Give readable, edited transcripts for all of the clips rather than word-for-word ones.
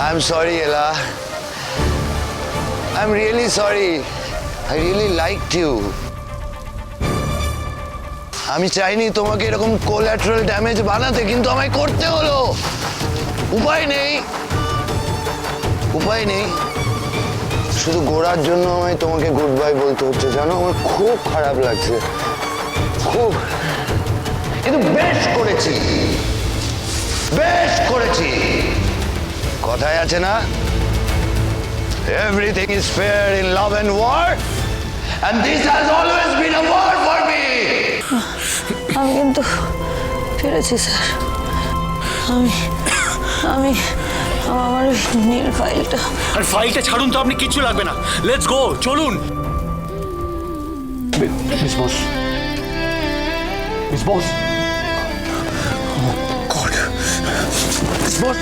I'm sorry, Ella. I'm really sorry. I really liked you. আমি চাইনি তোমাকে এরকম কোল্যাটারাল ড্যামেজ বানাতে, কিন্তু আমায় করতে হলো। উপায় নেই, উপায় নেই। শুধু গোড়ার জন্য আমায় তোমাকে গুড বাই বলতে হচ্ছে, জানো? আমার খুব খারাপ লাগছে, খুব। কিন্তু বেশ করেছি, বেশ করেছি। কথায় আছে না, everything is fair in love and war, and this has always been a war for me. আমি কিন্তু ফিরেছি স্যার। আমি আমার নীল ফাইলটা। আর ফাইলটা ছাড়ুন তো, আপনি কিচ্ছু লাগবে না। লেটস গো, চলুন। মিস বস, মিস বস, গড, মিস বস।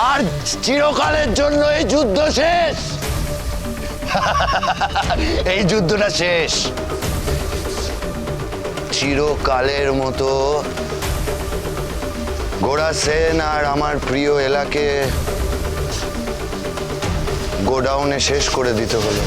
আর চিরকালের জন্য এই যুদ্ধ শেষ। এই যুদ্ধটা শেষ চিরকালের মতো। গোড়া সেন আর আমার প্রিয় এলাকে গোডাউনে শেষ করে দিতে হলো।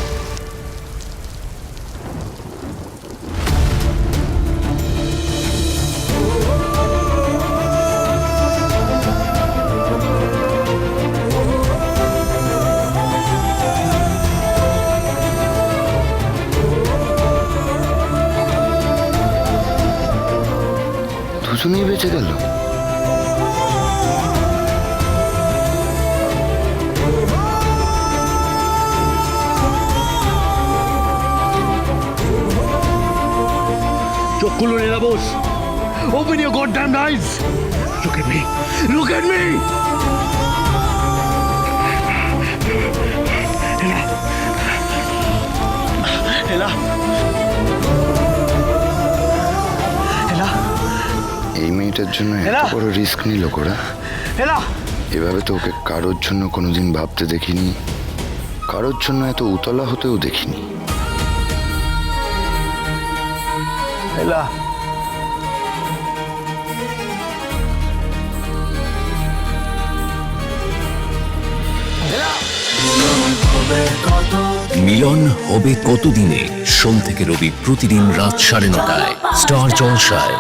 দুজনেই বেঁচে গেল। চোখ খুলুন এলা বস। Open your goddamn eyes. Look at me. Look at me. এলা, এলা, এলা। এই মেয়েটার জন্য এত বড় রিস্ক নিল গোড়া। এভাবে তো ওকে কারোর জন্য কোনোদিন ভাবতে দেখিনি, কারোর জন্য এত উতলা হতেও দেখিনি। এলা, মিলন হবে কতদিনে? সোম থেকে রবি প্রতিদিন রাত 9:30টায় স্টার জলসায়।